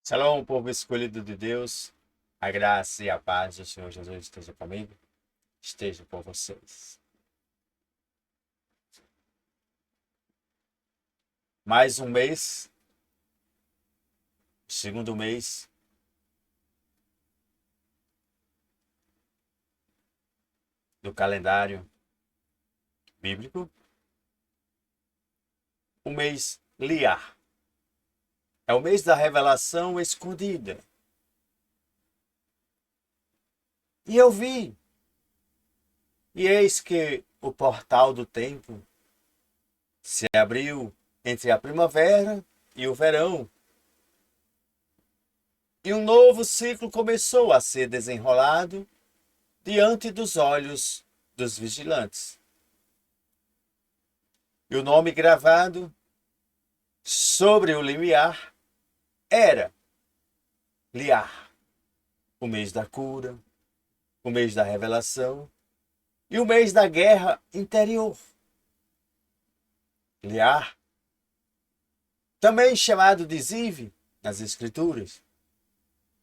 Shalom, povo escolhido de Deus, a graça e a paz do Senhor Jesus esteja comigo, esteja com vocês. Mais um mês, segundo mês do calendário bíblico, o mês Liar. É o mês da revelação escondida. E eu vi, e eis que o portal do tempo se abriu entre a primavera e o verão. E um novo ciclo começou a ser desenrolado diante dos olhos dos vigilantes. E o nome gravado sobre o limiar era Liar, o mês da cura, o mês da revelação e o mês da guerra interior. Liar, também chamado de Ziv nas Escrituras,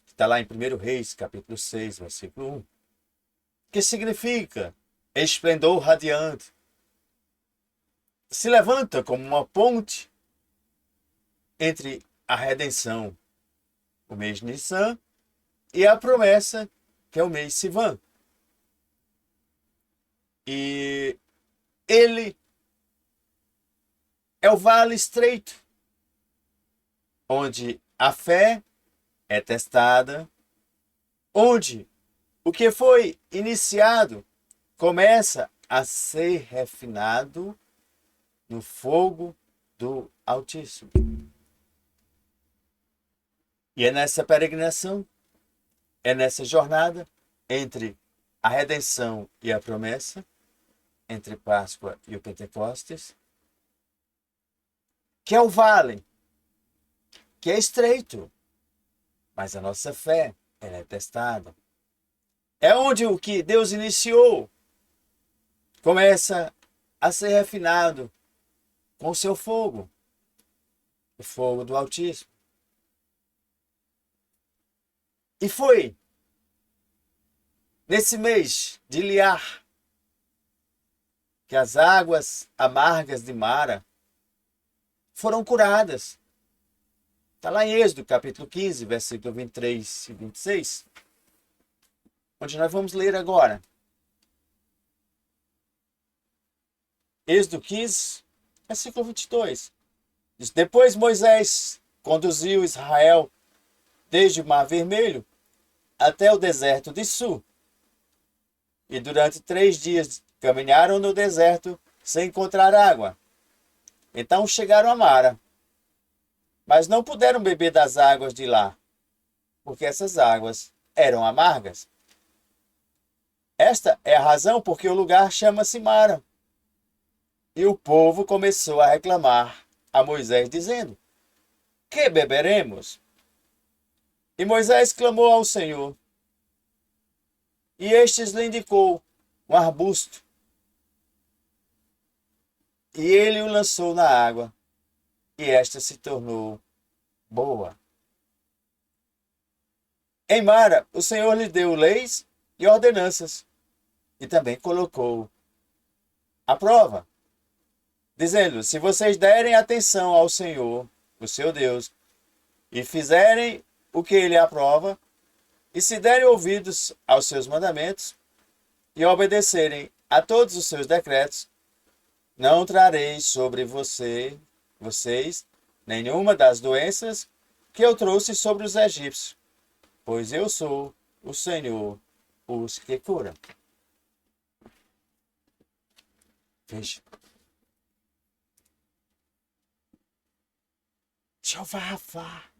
que está lá em 1 Reis, capítulo 6, versículo 1, que significa esplendor radiante. Se levanta como uma ponte entre a redenção, o mês Nissan, e a promessa, que é o mês Sivan. E ele é o vale estreito, onde a fé é testada, onde o que foi iniciado começa a ser refinado no fogo do Altíssimo. E é nessa peregrinação, é nessa jornada entre a redenção e a promessa, entre Páscoa e o Pentecostes, que é o vale, que é estreito, mas a nossa fé, ela é testada. É onde o que Deus iniciou começa a ser refinado com o seu fogo, o fogo do Altíssimo. E foi nesse mês de Liar que as águas amargas de Mara foram curadas. Está lá em Êxodo, capítulo 15, versículo 23 e 26, onde nós vamos ler agora. Êxodo 15, versículo 22. Diz: Depois Moisés conduziu Israel desde o Mar Vermelho até o deserto de Sul. E durante 3 dias caminharam no deserto sem encontrar água. Então chegaram a Mara, mas não puderam beber das águas de lá, porque essas águas eram amargas. Esta é a razão porque o lugar chama-se Mara. E o povo começou a reclamar a Moisés, dizendo: Que beberemos? E Moisés clamou ao Senhor, e estes lhe indicou um arbusto, e ele o lançou na água, e esta se tornou boa. Em Mara, o Senhor lhe deu leis e ordenanças, e também colocou a prova, dizendo: Se vocês derem atenção ao Senhor, o seu Deus, e fizerem o que ele aprova, e se derem ouvidos aos seus mandamentos, e obedecerem a todos os seus decretos, não trarei sobre vocês nenhuma das doenças que eu trouxe sobre os egípcios, pois eu sou o Senhor, os que cura. Veja. Jeová Rafá,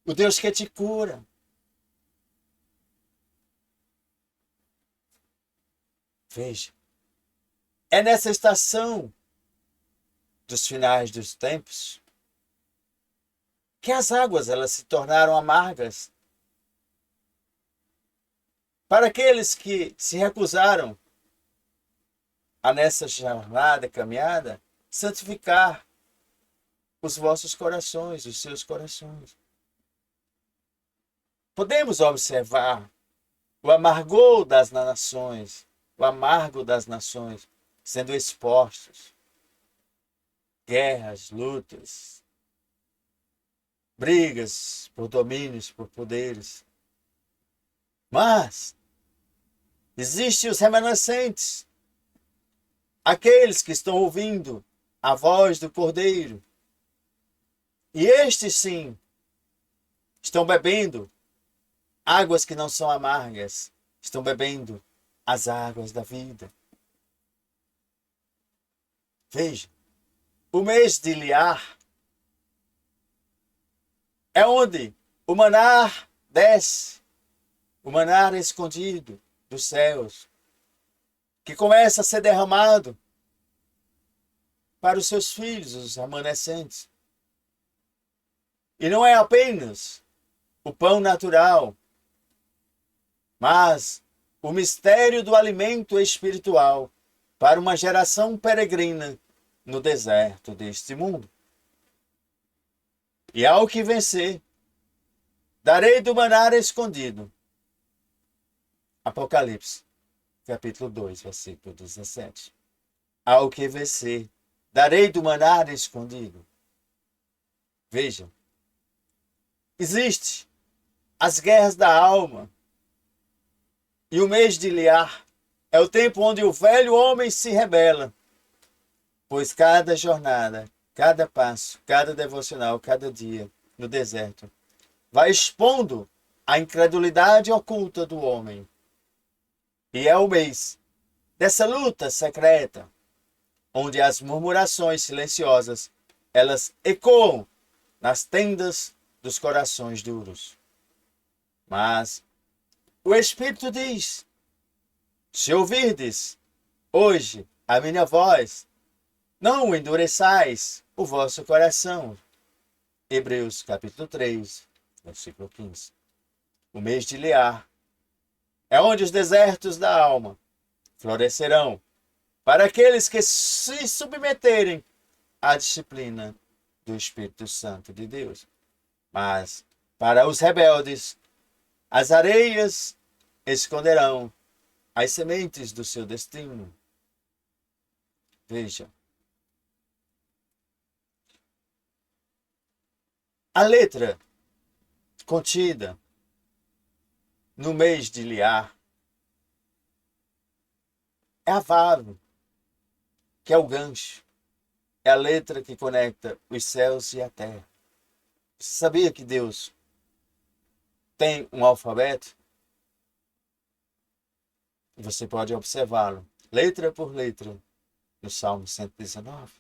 o Deus que te cura. Veja. É nessa estação dos finais dos tempos que as águas elas se tornaram amargas. Para aqueles que se recusaram a nessa jornada, caminhada, santificar os vossos corações, os seus corações. podemos observar o amargor das nações, o amargo das nações sendo expostos. Guerras, lutas, brigas por domínios, por poderes. Mas existem os remanescentes, aqueles que estão ouvindo a voz do Cordeiro. E estes sim estão bebendo águas que não são amargas, estão bebendo as águas da vida. Veja, o mês de Liar é onde o maná desce, o maná escondido dos céus, que começa a ser derramado para os seus filhos, os remanescentes. E não é apenas o pão natural, mas o mistério do alimento espiritual para uma geração peregrina no deserto deste mundo. E ao que vencer, darei do maná escondido. Apocalipse, capítulo 2, versículo 17. Ao que vencer, darei do maná escondido. Vejam, existe as guerras da alma. E o mês de Liar é o tempo onde o velho homem se rebela. Pois cada jornada, cada passo, cada devocional, cada dia no deserto vai expondo a incredulidade oculta do homem. E é o mês dessa luta secreta, onde as murmurações silenciosas, elas ecoam nas tendas dos corações duros. Mas o Espírito diz: se ouvirdes hoje a minha voz, não endureçais o vosso coração. Hebreus capítulo 3, versículo 15. O mês de Liar é onde os desertos da alma florescerão para aqueles que se submeterem à disciplina do Espírito Santo de Deus. Mas para os rebeldes, as areias esconderão as sementes do seu destino. Veja. A letra contida no mês de Liar é a Vav, que é o gancho. É a letra que conecta os céus e a terra. Você sabia que Deus tem um alfabeto? E você pode observá-lo, letra por letra, no Salmo 119.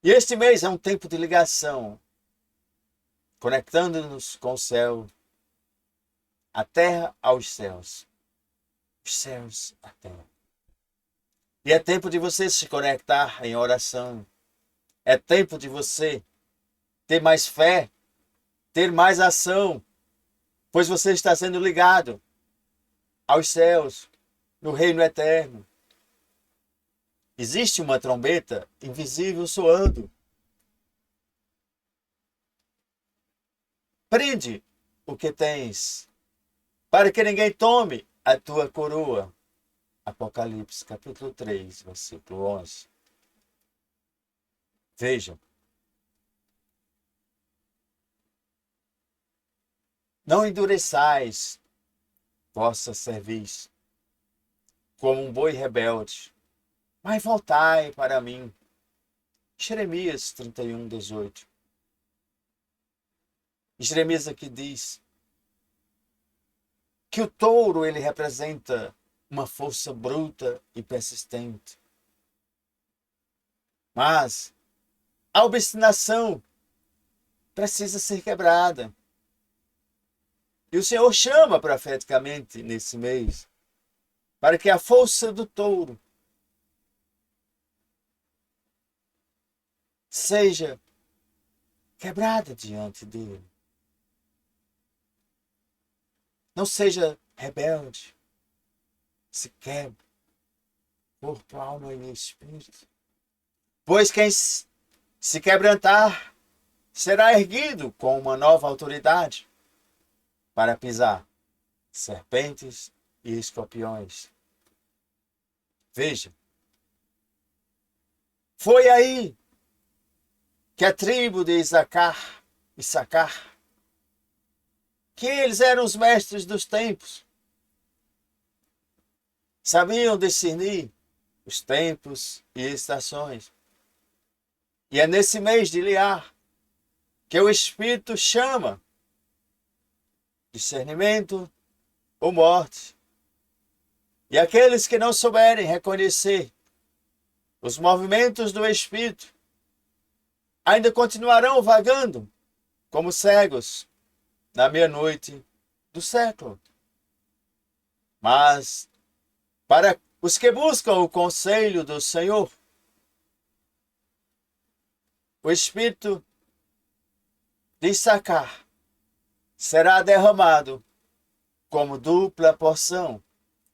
E este mês é um tempo de ligação, conectando-nos com o céu, a terra aos céus, os céus à terra. E é tempo de você se conectar em oração. É tempo de você ter mais fé, ter mais ação, pois você está sendo ligado aos céus, no reino eterno. Existe uma trombeta invisível soando. Prende o que tens, para que ninguém tome a tua coroa. Apocalipse, capítulo 3, versículo 11. Vejam. Não endureçais vossa cerviz, como um boi rebelde, mas voltai para mim. Jeremias 31, 18. Jeremias aqui diz que o touro ele representa uma força bruta e persistente. Mas a obstinação precisa ser quebrada. E o Senhor chama profeticamente nesse mês para que a força do touro seja quebrada diante dele. Não seja rebelde. Se quebre, corpo, alma e espírito. Pois quem se quebrantar será erguido com uma nova autoridade. para pisar serpentes e escorpiões. Veja, foi aí que a tribo de Issacar, que eles eram os mestres dos tempos, sabiam discernir os tempos e estações. E é nesse mês de Liar que o Espírito chama discernimento ou morte. E aqueles que não souberem reconhecer os movimentos do Espírito ainda continuarão vagando como cegos na meia-noite do século. Mas para os que buscam o conselho do Senhor, o Espírito de Issacar será derramado como dupla porção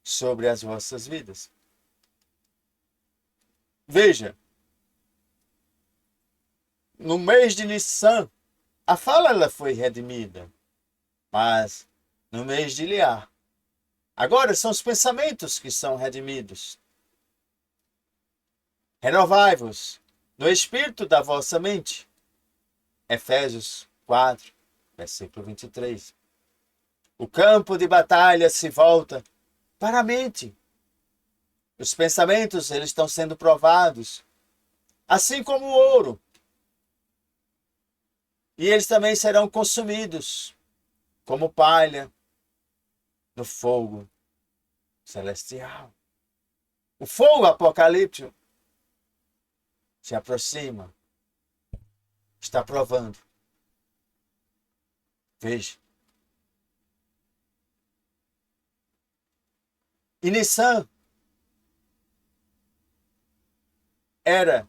sobre as vossas vidas. Veja, no mês de Nissan, a fala ela foi redimida, mas no mês de Liar, agora são os pensamentos que são redimidos. Renovai-vos no espírito da vossa mente. Efésios 4, versículo 23. O campo de batalha se volta para a mente. Os pensamentos eles estão sendo provados, assim como o ouro. E eles também serão consumidos como palha no fogo celestial. O fogo apocalíptico se aproxima, está provando. Veja. E Nissan era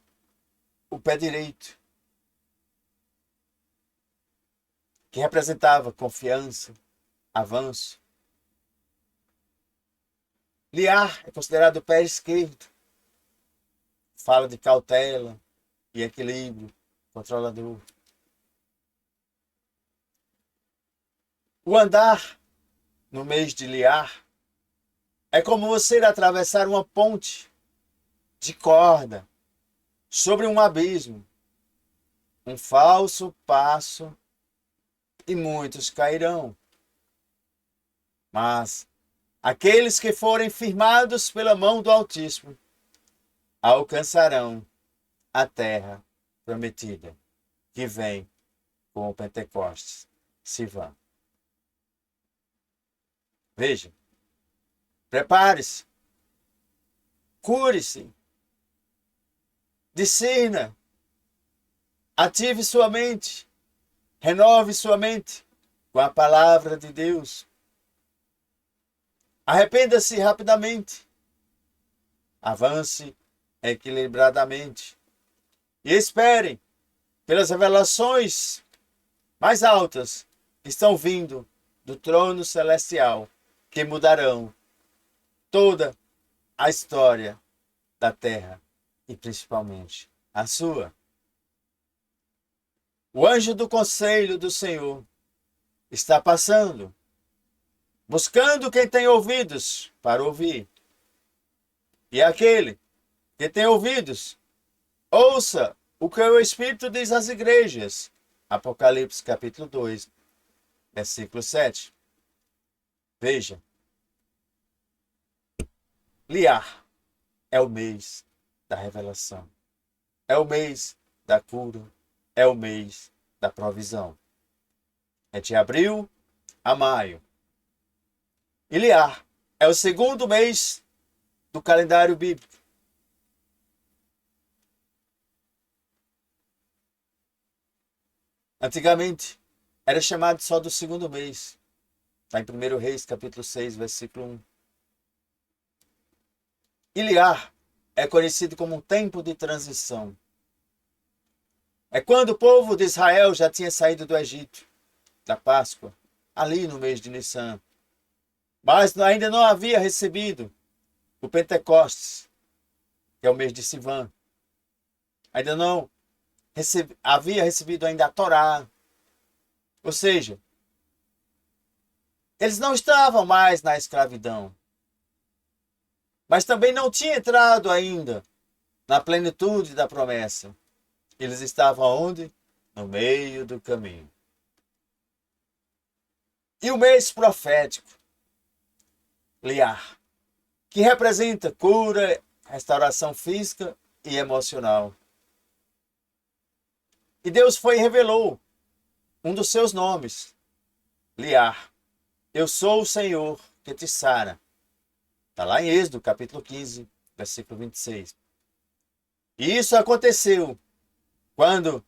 o pé direito, que representava confiança, avanço. Liar é considerado o pé esquerdo. Fala de cautela e equilíbrio controlador. O andar no mês de Liar é como você atravessar uma ponte de corda sobre um abismo. Um falso passo e muitos cairão. Mas aqueles que forem firmados pela mão do Altíssimo alcançarão a terra prometida, que vem com o Pentecostes Sivan. Veja, prepare-se, cure-se, discirna, ative sua mente, renove sua mente com a palavra de Deus. Arrependa-se rapidamente, avance equilibradamente e espere pelas revelações mais altas que estão vindo do trono celestial, que mudarão toda a história da terra e principalmente a sua. O anjo do conselho do Senhor está passando, buscando quem tem ouvidos para ouvir. E aquele que tem ouvidos, ouça o que o Espírito diz às igrejas. Apocalipse capítulo 2, versículo 7. Veja, Liar é o mês da revelação, é o mês da cura, é o mês da provisão. É de abril a maio. E Liar é o segundo mês do calendário bíblico. Antigamente, era chamado só do segundo mês. Está em 1 Reis, capítulo 6, versículo 1. Liar é conhecido como um tempo de transição. É quando o povo de Israel já tinha saído do Egito, da Páscoa, ali no mês de Nissan. Mas ainda não havia recebido o Pentecostes, que é o mês de Sivan. Ainda não havia recebido ainda a Torá. Ou seja, Eles não estavam mais na escravidão, mas também não tinham entrado ainda na plenitude da promessa. Eles estavam onde? No meio do caminho. E o mês profético, Liar, que representa cura, restauração física e emocional. E Deus foi e revelou um dos seus nomes, Liar. Eu sou o Senhor que te sara. Está lá em Êxodo, capítulo 15, versículo 26. E isso aconteceu quando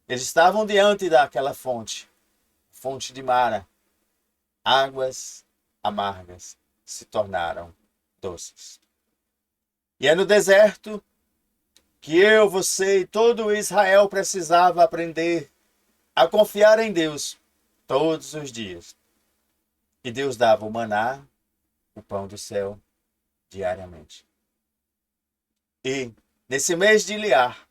eles estavam diante daquela fonte, fonte de Mara. Águas amargas se tornaram doces. E é no deserto que eu, você e todo Israel precisava aprender a confiar em Deus todos os dias. E Deus dava o maná, o pão do céu, diariamente. E nesse mês de Liar,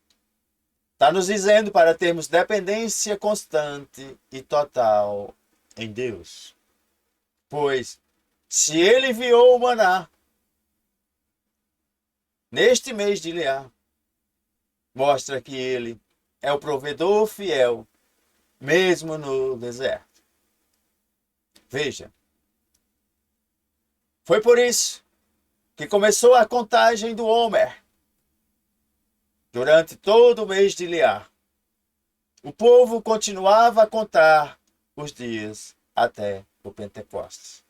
está nos dizendo para termos dependência constante e total em Deus. Pois, se Ele enviou o maná neste mês de Liar, mostra que Ele é o provedor fiel, mesmo no deserto. Veja, foi por isso que começou a contagem do Homer. Durante todo o mês de Liar, o povo continuava a contar os dias até o Pentecostes.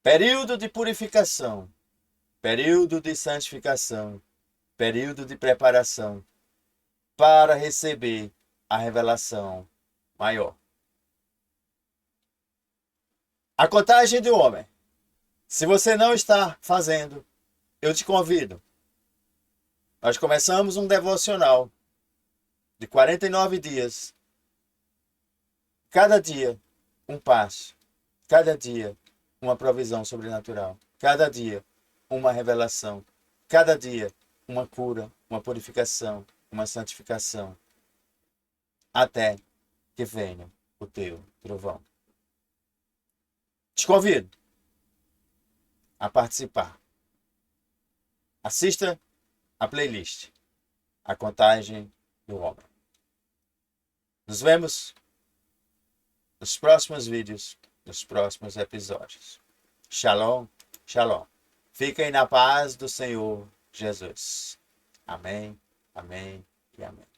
Período de purificação, período de santificação, período de preparação para receber a revelação maior. A contagem do homem. Se você não está fazendo, eu te convido. Nós começamos um devocional de 49 dias. Cada dia, um passo. Cada dia, uma provisão sobrenatural. Cada dia, uma revelação. Cada dia, uma cura, uma purificação, uma santificação. Até que venha o teu trovão. Te convido a participar. Assista a playlist, a contagem do homem. Nos vemos nos próximos vídeos, nos próximos episódios. Shalom, shalom. Fiquem na paz do Senhor Jesus. Amém, amém e amém.